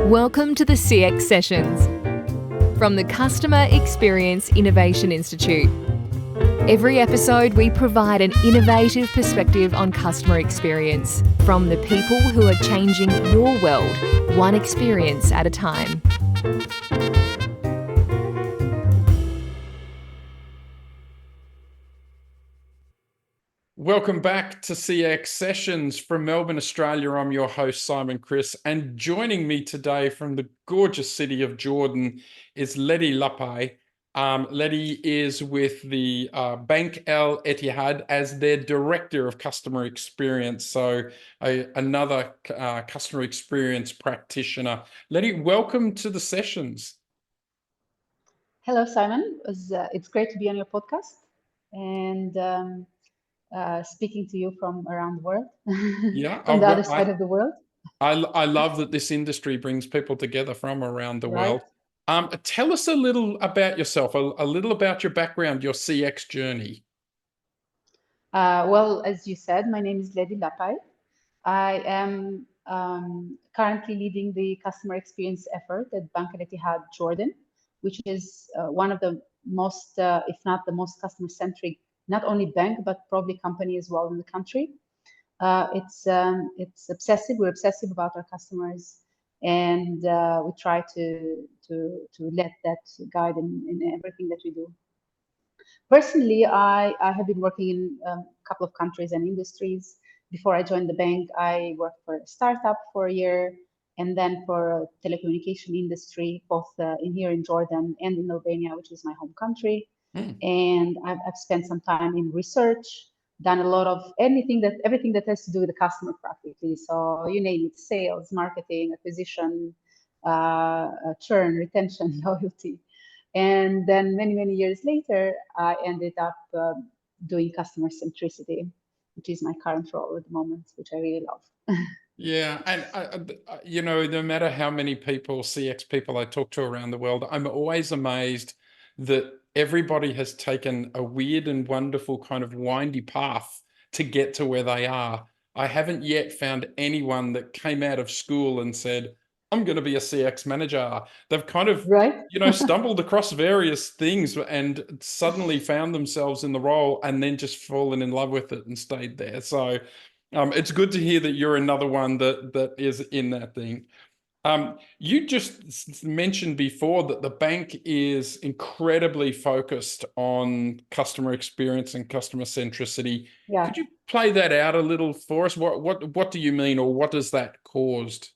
Welcome to the CX Sessions from the Customer Experience Innovation Institute. Every episode, we provide an innovative perspective on customer experience from the people who are changing your world, one experience at a time. Welcome back to CX Sessions from Melbourne, Australia. I'm your host, Simon Chris, and joining me today from the gorgeous city of Jordan is Ledi Lapaj. Ledi is with the Bank Al Etihad as their Director of Customer Experience, so another customer experience practitioner. Ledi, welcome to the sessions. Hello, Simon. It's great to be on your podcast and speaking to you from around the world, Yeah, from the other side of the world. I love that this industry brings people together from around the Right. world. Tell us a little about yourself, a little about your background, your CX journey. Well, as you said, my name is Ledi Lapaj. I am currently leading the customer experience effort at Bank Al Etihad Jordan, which is one of the most, if not the most customer-centric, not only bank, but probably company as well in the country. It's obsessive. We're obsessive about our customers, and we try to let that guide in everything that we do. Personally, I have been working in a couple of countries and industries. Before I joined the bank, I worked for a startup for a year, and then for a telecommunication industry, both in here in Jordan and in Albania, which is my home country. And I've spent some time in research, done a lot of everything that has to do with the customer practically. So you name it: sales, marketing, acquisition, churn, retention, loyalty. And then many years later, I ended up doing customer centricity, which is my current role at the moment, which I really love. Yeah, and no matter how many people, CX people I talk to around the world, I'm always amazed that everybody has taken a weird and wonderful kind of windy path to get to where they are. I haven't yet found anyone that came out of school and said, I'm going to be a CX manager. They've kind of, right? Stumbled across various things and suddenly found themselves in the role and then just fallen in love with it and stayed there. So it's good to hear that you're another one that is in that thing. You just mentioned before that the bank is incredibly focused on customer experience and customer centricity. Yeah. Could you play that out a little for us? What do you mean, or what has that caused?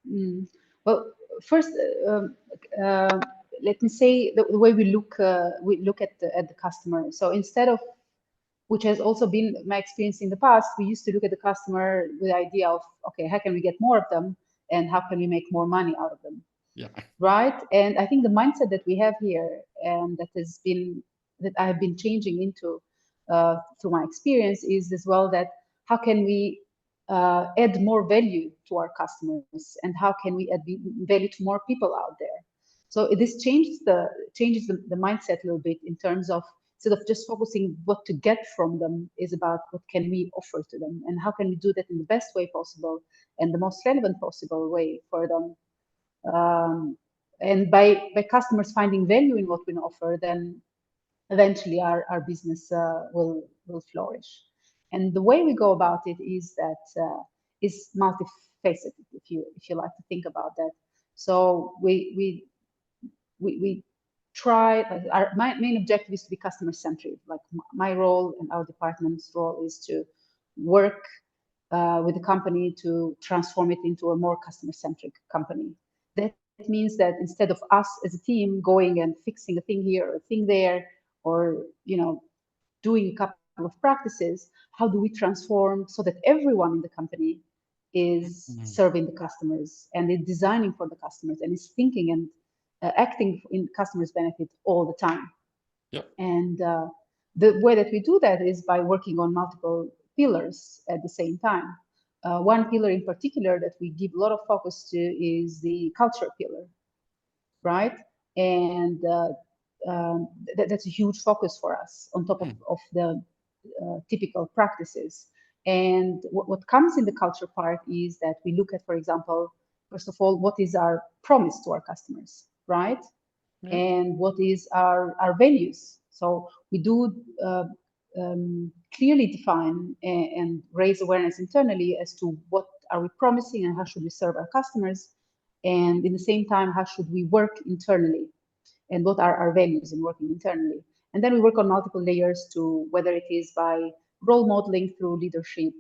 Well, first, let me say the way we look at the customer. So instead of, which has also been my experience in the past, we used to look at the customer with the idea of, okay, how can we get more of them, and how can we make more money out of them? Yeah. Right. And I think the mindset that we have here, and that I have been changing into through my experience, is as well that how can we add more value to our customers, and how can we add value to more people out there? So this changes the mindset a little bit in terms of, instead of just focusing what to get from them, is about what can we offer to them, and how can we do that in the best way possible and the most relevant possible way for them. And by customers finding value in what we offer, then eventually our business will flourish. And the way we go about it is that is multifaceted, if you like to think about that. So we try. My main objective is to be customer centric. Like my role and our department's role is to work with the company to transform it into a more customer centric company. That means that instead of us as a team going and fixing a thing here or a thing there, or doing a couple of practices, how do we transform so that everyone in the company is serving the customers and is designing for the customers and is thinking and acting in customers' benefit all the time? Yep. And the way that we do that is by working on multiple pillars at the same time. One pillar in particular that we give a lot of focus to is the culture pillar, right? And that's a huge focus for us on top of the typical practices. And what comes in the culture part is that we look at, for example, first of all, what is our promise to our customers, right? Yeah. And what is our values. So we do clearly define and raise awareness internally as to what are we promising and how should we serve our customers. And in the same time, how should we work internally and what are our values in working internally. And then we work on multiple layers to whether it is by role modeling through leadership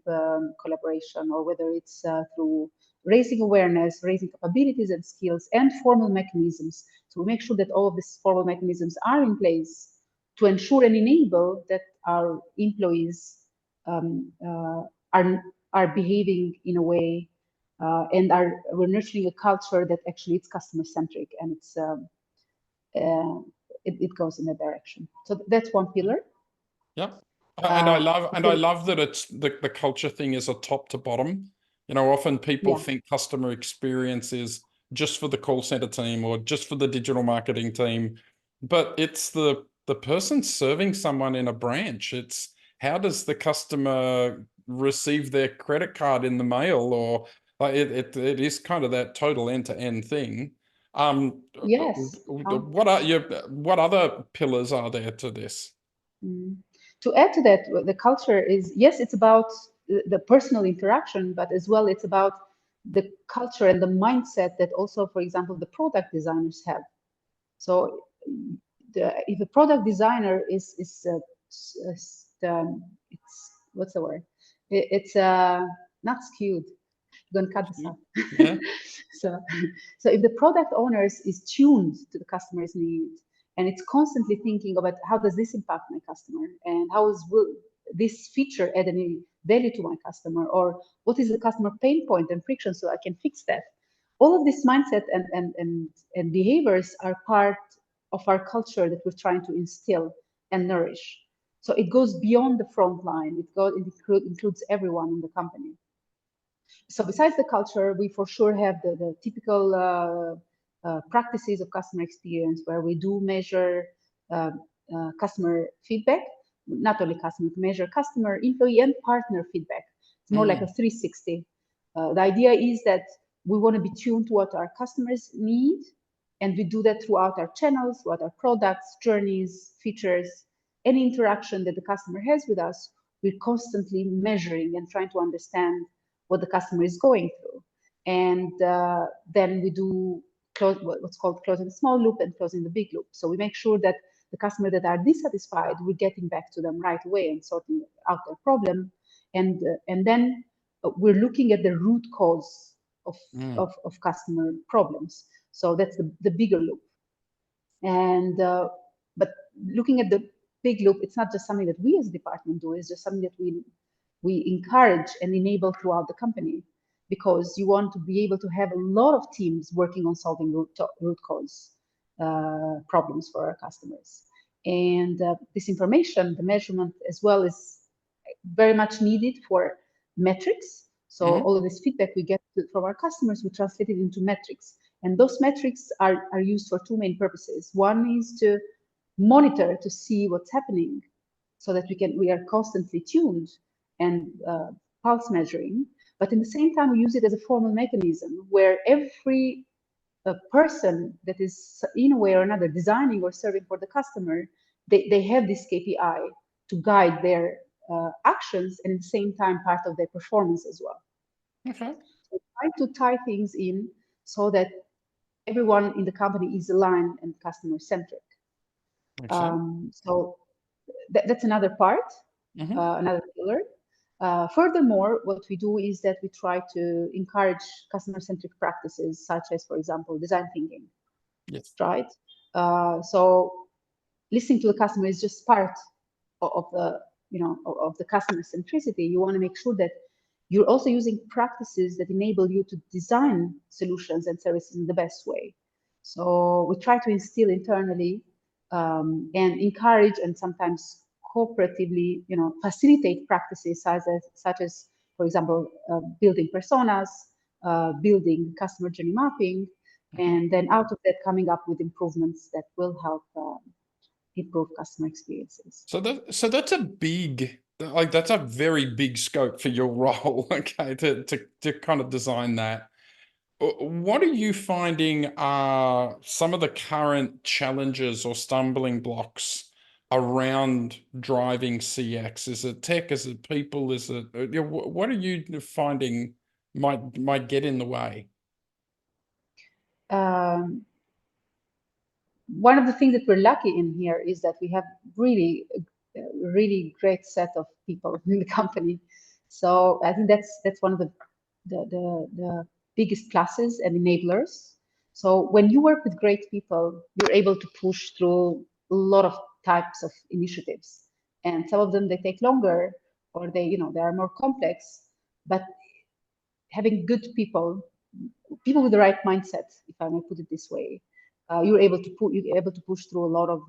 collaboration, or whether it's through raising awareness, raising capabilities and skills, and formal mechanisms. So we make sure that all of these formal mechanisms are in place to ensure and enable that our employees are behaving in a way and we're nurturing a culture that actually it's customer centric, and it goes in that direction. So that's one pillar. Yeah. And I Okay. love that it's the culture thing is a top to bottom. Often people Yeah. think customer experience is just for the call center team or just for the digital marketing team, but it's the person serving someone in a branch. It's how does the customer receive their credit card in the mail, or like it is kind of that total end-to-end thing. Yes. What other pillars are there to this? To add to that, the culture is, yes, it's about the personal interaction, but as well, it's about the culture and the mindset that also, for example, the product designers have. So if the product designer is it's what's the word? It's not skewed. I'm gonna cut this out. Yeah. so, so if the product owners is tuned to the customer's needs and it's constantly thinking about how does this impact my customer and will this feature add any value to my customer, or what is the customer pain point and friction so I can fix that. All of this mindset and behaviors are part of our culture that we're trying to instill and nourish. So it goes beyond the front line. It includes everyone in the company. So besides the culture, we for sure have the typical practices of customer experience, where we do measure customer feedback, not only customer, to measure customer, employee, and partner feedback. It's more like a 360. The idea is that we want to be tuned to what our customers need, and we do that throughout our channels, throughout our products, journeys, features, any interaction that the customer has with us. We're constantly measuring and trying to understand what the customer is going through. And then we do what's called closing the small loop and closing the big loop. So we make sure that the customers that are dissatisfied, we're getting back to them right away and sorting out their problem. And then we're looking at the root cause of customer problems. So that's the bigger loop. And but looking at the big loop, it's not just something that we as a department do, it's just something that we encourage and enable throughout the company, because you want to be able to have a lot of teams working on solving root cause problems for our customers. And this information, the measurement as well, is very much needed for metrics. So all of this feedback we get from our customers, we translate it into metrics. And those metrics are used for two main purposes. One is to monitor to see what's happening, so that we are constantly tuned and pulse measuring. But in the same time, we use it as a formal mechanism where every person that is in a way or another designing or serving for the customer, they have this KPI to guide their actions, and at the same time part of their performance as well. Okay. So try to tie things in so that everyone in the company is aligned and customer centric. So that's another part, another pillar. Furthermore, what we do is that we try to encourage customer-centric practices, such as, for example, design thinking. Yes. Right. So listening to the customer is just part of the of the customer centricity. You want to make sure that you're also using practices that enable you to design solutions and services in the best way. So we try to instill internally and encourage, and sometimes cooperatively, facilitate practices such as, for example, building personas, building customer journey mapping, and then out of that coming up with improvements that will help improve customer experiences. So that's a big, like that's a very big scope for your role, okay, to kind of design that. What are you finding are some of the current challenges or stumbling blocks around driving CX? Is it tech? Is it people? Is it what are you finding might get in the way? Um, One of the things that we're lucky in here is that we have really, really great set of people in the company. So I think that's one of the biggest pluses and enablers. So when you work with great people, you're able to push through a lot of types of initiatives, and some of them they take longer, or they are more complex. But having good people with the right mindset, if I may put it this way, you're able to push through a lot of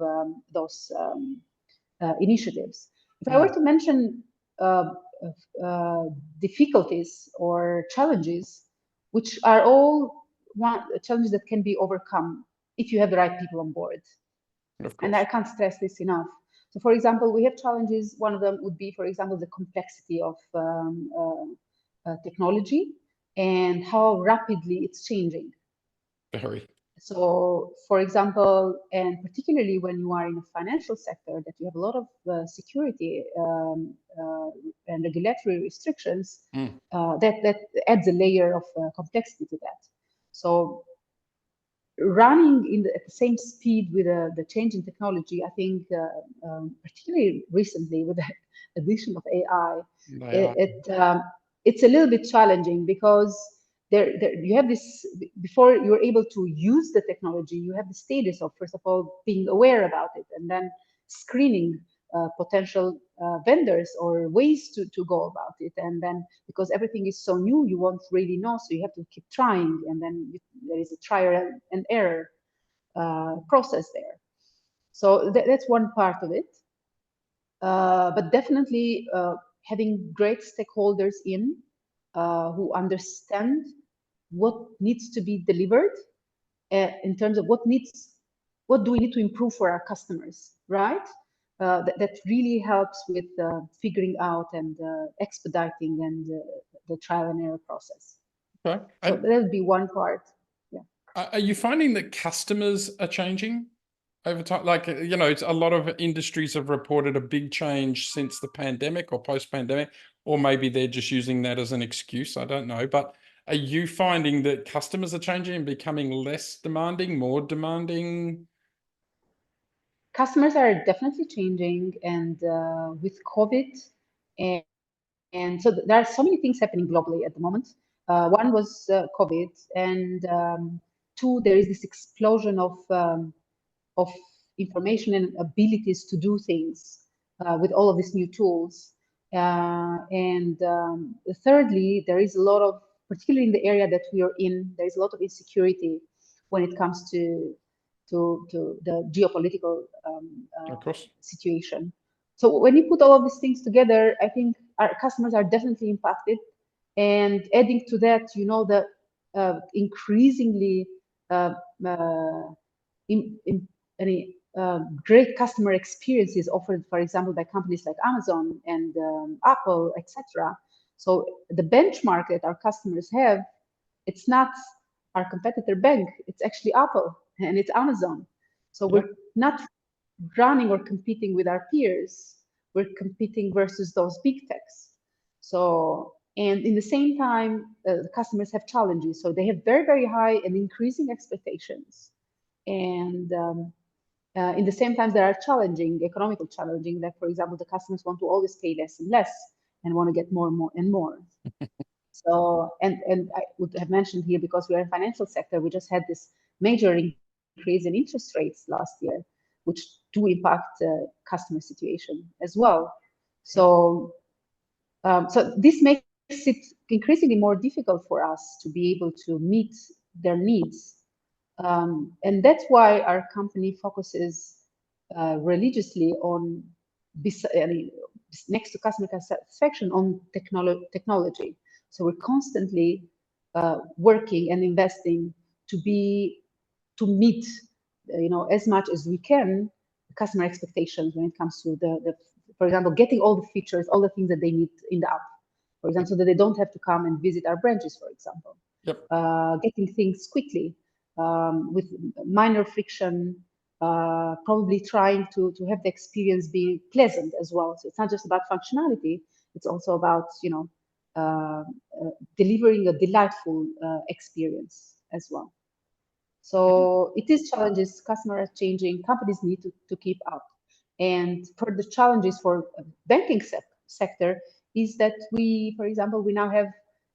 those initiatives. If I were to mention uh, difficulties or challenges, which are all challenges that can be overcome if you have the right people on board, Of and I course. can't stress this enough. So, for example, we have challenges. One of them would be, for example, the complexity of technology and how rapidly it's changing. Very. So, for example, and particularly when you are in a financial sector, that you have a lot of security and regulatory restrictions, Mm, that adds a layer of complexity to that. So, running at the same speed with the change in technology, I think, particularly recently with the addition of AI, they it, are. it's a little bit challenging because there you have this. Before you're able to use the technology, you have the status of, first of all, being aware about it, and then screening potential vendors or ways to go about it. And then because everything is so new, you won't really know, so you have to keep trying, and then there is a trial and error process there. So that's one part of it. But definitely having great stakeholders who understand what needs to be delivered in terms of what do we need to improve for our customers, right? That really helps with figuring out and expediting and the trial and error process. Okay. So And that would be one part. Yeah. are you finding that customers are changing over time? Like, it's a lot of industries have reported a big change since the pandemic or post-pandemic, or maybe they're just using that as an excuse. I don't know. But are you finding that customers are changing and becoming less demanding, more demanding? Customers are definitely changing, and with COVID, and, and so there are so many things happening globally at the moment. One was COVID, and two, there is this explosion of information and abilities to do things with all of these new tools. And thirdly, there is a lot of, particularly in the area that we are in, there is a lot of insecurity when it comes to the geopolitical Of course. situation. So when you put all of these things together, I think our customers are definitely impacted. And adding to that, the increasingly uh, uh, in any great customer experiences offered, for example, by companies like Amazon and Apple, etc. So the benchmark that our customers have, it's not our competitor bank, it's actually Apple and it's Amazon. So Yeah. we're not running or competing with our peers, we're competing versus those big techs. So, and in the same time, the customers have challenges. So they have very, very high and increasing expectations. And in the same time, there are economical challenging, that, for example, the customers want to always pay less and less and want to get more and more and more. So, and I would have mentioned here, because we are in financial sector, we just had this major increase in interest rates last year, which do impact customer situation as well. Yeah. So, so this makes it increasingly more difficult for us to be able to meet their needs. And that's why our company focuses religiously on, next to customer satisfaction, on technology. So we're constantly working and investing to meet, as much as we can, customer expectations when it comes to for example, getting all the features, all the things that they need in the app, for example, so that they don't have to come and visit our branches, for example. Yep. getting things quickly with minor friction, probably trying to have the experience be pleasant as well. So it's not just about functionality, it's also about, delivering a delightful experience as well. So it is challenges, customers are changing, companies need to keep up. And for the challenges for banking sector is that we, for example, we now have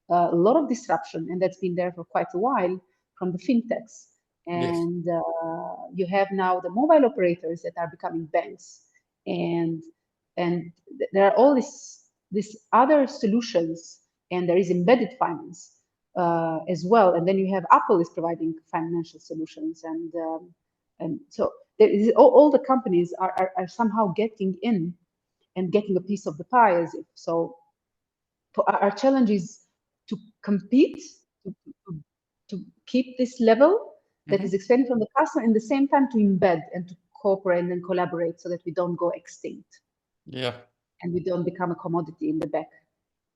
a lot of disruption, and that's been there for quite a while from the fintechs. Yes. And you have now the mobile operators that are becoming banks, and there are all these other solutions, and there is embedded finance as well. And then you have Apple is providing financial solutions, and so there is all the companies are somehow getting in and getting a piece of the pie as if so. Our challenge is to compete, to, to, to keep this level that is expected from the customer, and at the same time to embed and to cooperate and collaborate so that we don't go extinct. Yeah. And we don't become a commodity in the back.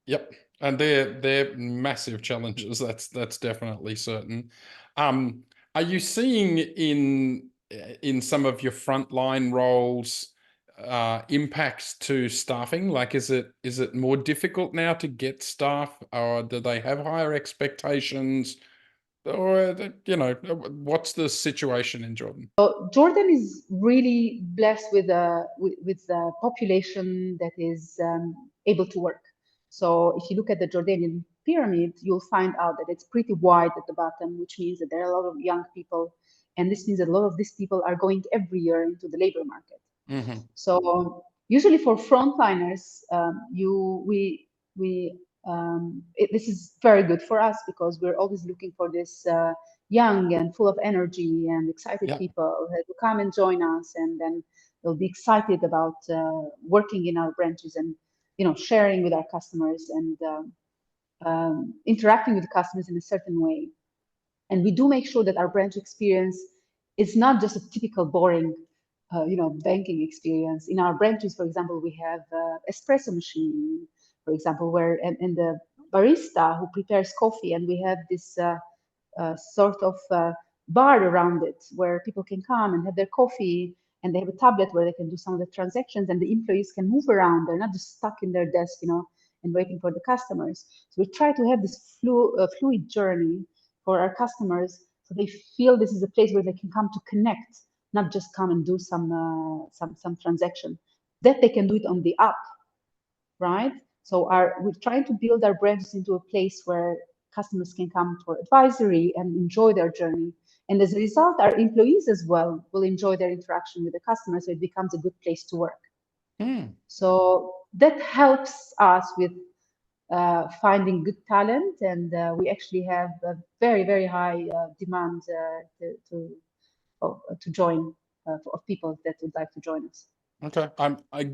Yep. And they're massive challenges. That's definitely certain. Are you seeing in some of your frontline roles impacts to staffing? Like, is it more difficult now to get staff, or do they have higher expectations? Or what's the situation in Jordan? So Jordan is really blessed with a population that is able to work. So if you look at the Jordanian pyramid, you'll find out that it's pretty wide at the bottom, which means that there are a lot of young people, and this means that a lot of these people are going every year into the labor market. So usually for frontliners, this is very good for us because we're always looking for this young and full of energy and excited people who come and join us, and then they'll be excited about working in our branches and sharing with our customers and interacting with the customers in a certain way. And we do make sure that our branch experience is not just a typical boring banking experience. In our branches, for example, we have espresso machine, for example, where and the barista who prepares coffee, and we have this sort of bar around it where people can come and have their coffee, and they have a tablet where they can do some of the transactions, and the employees can move around. They're not just stuck in their desk, and waiting for the customers. So we try to have this fluid journey for our customers, so they feel this is a place where they can come to connect, not just come and do some transaction. That they can do it on the app, right? So we're trying to build our branches into a place where customers can come for advisory and enjoy their journey. And as a result, our employees as well will enjoy their interaction with the customers, so it becomes a good place to work. So that helps us with finding good talent, and we actually have a very, very high demand to join of people that would like to join us. Okay,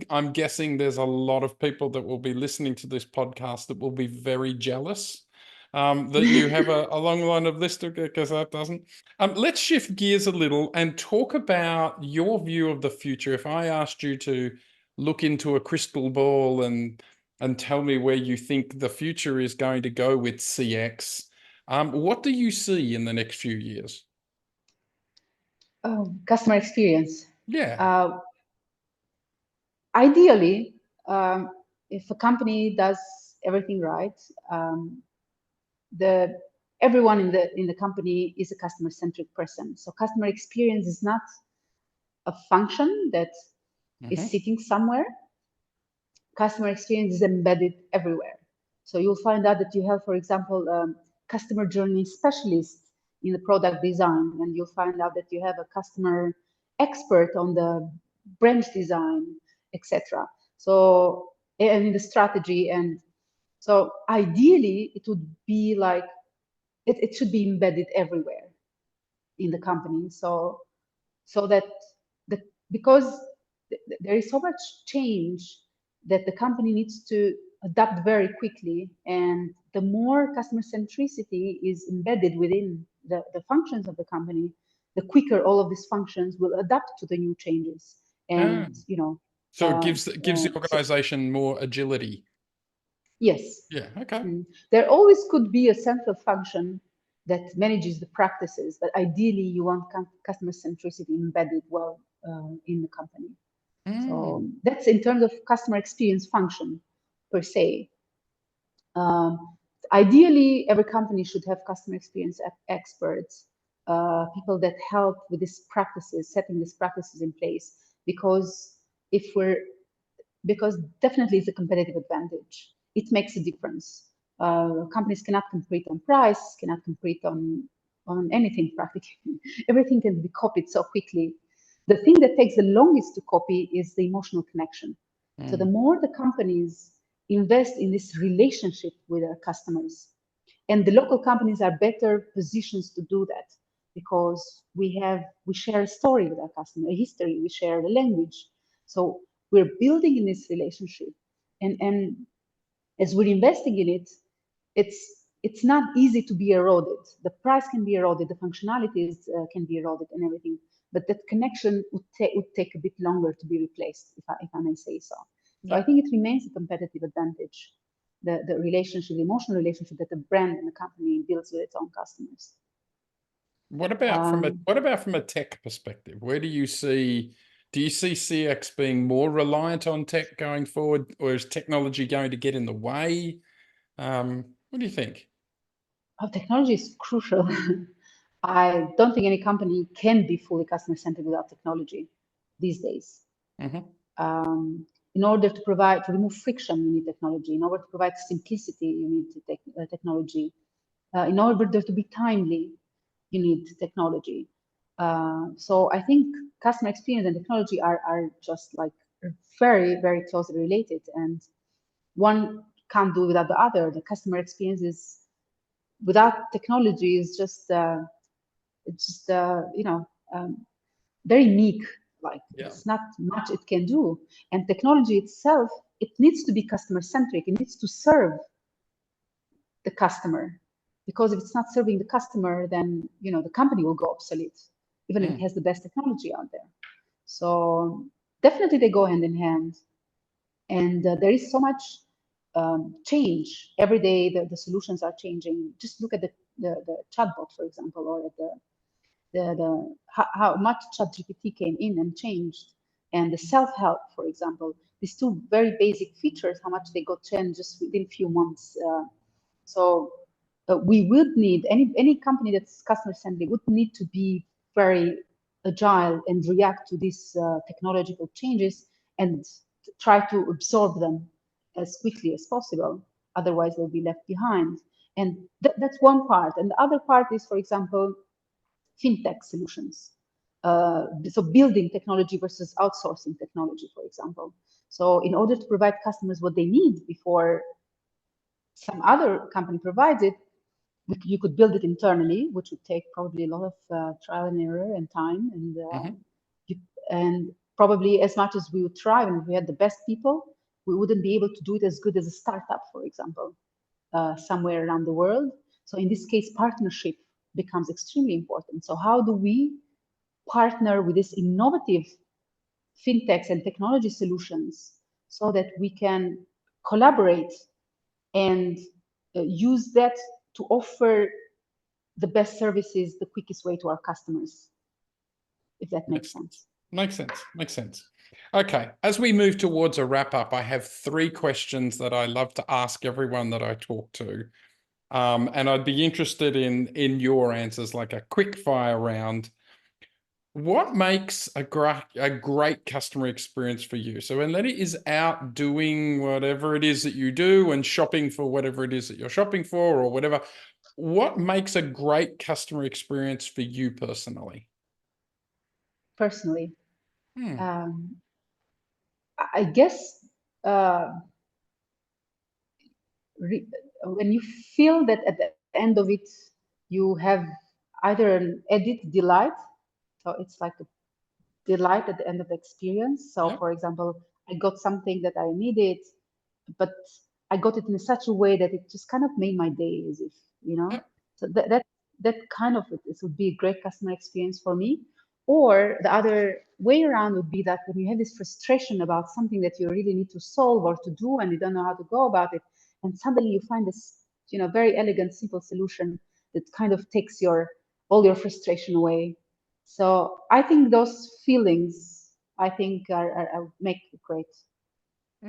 I'm guessing there's a lot of people that will be listening to this podcast that will be very jealous that you have a long line of list, because that doesn't. Let's shift gears a little and talk about your view of the future. If I asked you to look into a crystal ball and tell me where you think the future is going to go with CX, what do you see in the next few years? Customer experience. Yeah. Ideally, if a company does everything right, everyone in the company is a customer-centric person. So customer experience is not a function that is sitting somewhere. Customer experience is embedded everywhere. So you'll find out that you have, for example, customer journey specialist in the product design, and you'll find out that you have a customer expert on the branch design, etc. So, and in the strategy, and so ideally it would be like it should be embedded everywhere in the company. So that because there is so much change that the company needs to adapt very quickly, and the more customer centricity is embedded within the functions of the company, the quicker all of these functions will adapt to the new changes. And so it gives the organization more agility. Yes. Yeah. Okay. There always could be a central function that manages the practices. But ideally, you want customer centricity embedded well in the company. So that's in terms of customer experience function per se. Ideally, every company should have customer experience experts, people that help with these practices, setting these practices in place, because because definitely it's a competitive advantage. It makes a difference. Companies cannot compete on price, cannot compete on anything practically. Everything can be copied so quickly. The thing that takes the longest to copy is the emotional connection. So the more the companies invest in this relationship with their customers, and the local companies are better positions to do that because we share a story with our customer, a history, we share the language. So we're building in this relationship, and as we're investing in it, it's not easy to be eroded. The price can be eroded, the functionalities can be eroded, and everything. But that connection would take a bit longer to be replaced, if I may say so. So I think it remains a competitive advantage, the relationship, the emotional relationship that the brand and the company builds with its own customers. What about from a tech perspective? Where do you see CX being more reliant on tech going forward, or is technology going to get in the way? What do you think? Oh, technology is crucial. I don't think any company can be fully customer centered without technology these days. In order to remove friction, you need technology. In order to provide simplicity, you need technology. In order to be timely, you need technology. So I think customer experience and technology are just like very, very closely related, and one can't do without the other. The customer experience is without technology is just very meek. Like it's not much it can do, and technology itself, it needs to be customer centric. It needs to serve the customer, because if it's not serving the customer, then the company will go obsolete, even if it has the best technology out there. So definitely they go hand in hand, and there is so much change every day. The solutions are changing. Just look at the chatbot, for example, or at how much ChatGPT came in and changed, and the self-help, for example, these two very basic features, how much they got changed just within a few months. So we would need, any company that's customer centric would need to be very agile and react to these technological changes and try to absorb them as quickly as possible. Otherwise, they'll be left behind. And that's one part. And the other part is, for example, fintech solutions. So building technology versus outsourcing technology, for example. So in order to provide customers what they need before some other company provides it, you could build it internally, which would take probably a lot of trial and error and time, and probably as much as we would try, and if we had the best people, we wouldn't be able to do it as good as a startup, for example, somewhere around the world. So in this case, partnership becomes extremely important. So how do we partner with these innovative fintechs and technology solutions so that we can collaborate and use that to offer the best services the quickest way to our customers, if that makes sense. Makes sense. Okay, as we move towards a wrap up, I have 3 questions that I love to ask everyone that I talk to. And I'd be interested in your answers, like a quick fire round. What makes a great customer experience for you? So when Ledi is out doing whatever it is that you do and shopping for whatever it is that you're shopping for or whatever, what makes a great customer experience for you personally? Personally, I guess when you feel that at the end of it, you have either an added delight, so it's like a delight at the end of the experience. So for example, I got something that I needed, but I got it in such a way that it just kind of made my day, as if, so that kind of, it would be a great customer experience for me. Or the other way around would be that when you have this frustration about something that you really need to solve or to do, and you don't know how to go about it, and suddenly you find this, very elegant, simple solution that kind of takes all your frustration away. So I think those feelings, I think, make it great.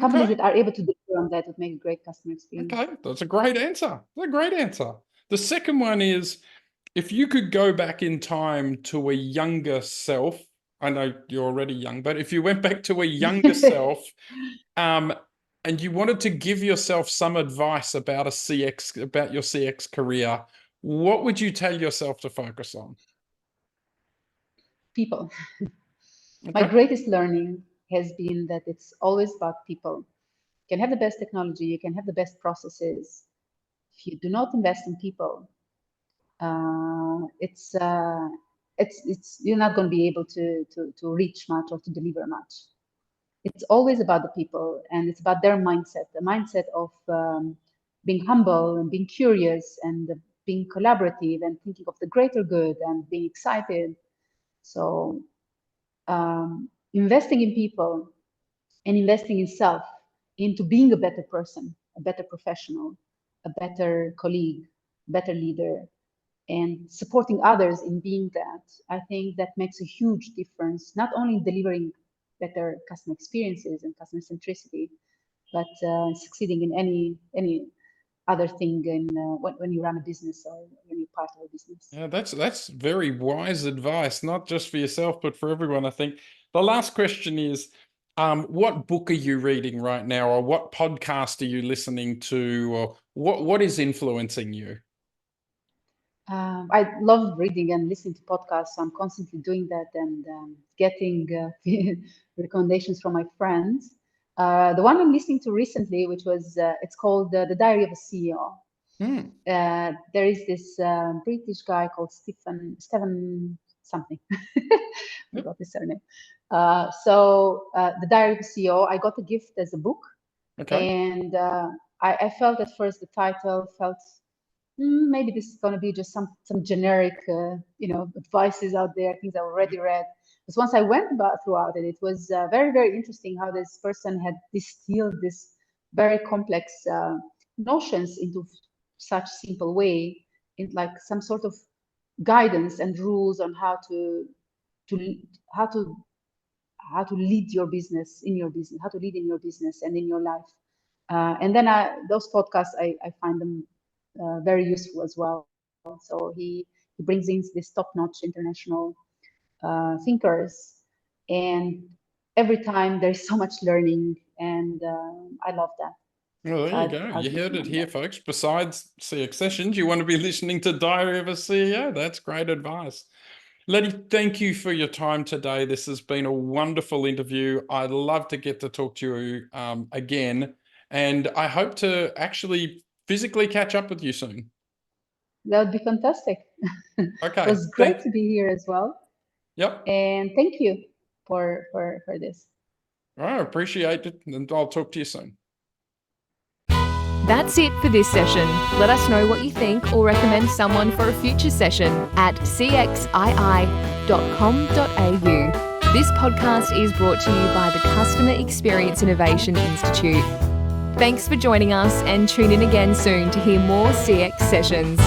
Companies Okay. that are able to deliver on that would make a great customer experience. Okay. That's a great answer. That's a great answer. The second one is, if you could go back in time to a younger self, I know you're already young, but if you went back to a younger self, and you wanted to give yourself some advice about about your CX career, what would you tell yourself to focus on? People. My Okay. greatest learning has been that it's always about people. You can have the best technology, you can have the best processes. If you do not invest in people, it's you're not going to be able to reach much or to deliver much. It's always about the people, and it's about their mindset, the mindset of being humble and being curious and being collaborative and thinking of the greater good and being excited. So investing in people and investing in self, into being a better person, a better professional, a better colleague, better leader, and supporting others in being that, I think that makes a huge difference, not only in delivering better customer experiences and customer centricity, but succeeding in any other thing in, when you run a business or when you're part of a business. Yeah, that's very wise advice, not just for yourself, but for everyone, I think. The last question is, what book are you reading right now, or what podcast are you listening to, or what is influencing you? I love reading and listening to podcasts, so I'm constantly doing that and getting recommendations from my friends. The one I'm listening to recently, which was, it's called The Diary of a CEO. There is this British guy called Stephen something. Forgot his surname. The Diary of a CEO, I got a gift as a book. Okay. And I felt at first the title felt, maybe this is going to be just some generic, advices out there, things I already read. But once I went throughout it, it was very, very interesting how this person had distilled this very complex notions into such simple way, in like some sort of guidance and rules on how to lead your business, how to lead in your business and in your life. And then those podcasts, I find them very useful as well. So he brings in this top-notch international thinkers, and every time there's so much learning, and I love that. Well, there you go. You heard it here, folks. Besides CX sessions, you want to be listening to Diary of a CEO. That's great advice. Ledi, thank you for your time today. This has been a wonderful interview. I'd love to get to talk to you again, and I hope to actually physically catch up with you soon. That would be fantastic. Okay. It was great to be here as well. Yep. And thank you for this. I appreciate it, and I'll talk to you soon. That's it for this session. Let us know what you think or recommend someone for a future session at cxii.com.au. This podcast is brought to you by the Customer Experience Innovation Institute. Thanks for joining us, and tune in again soon to hear more CX sessions.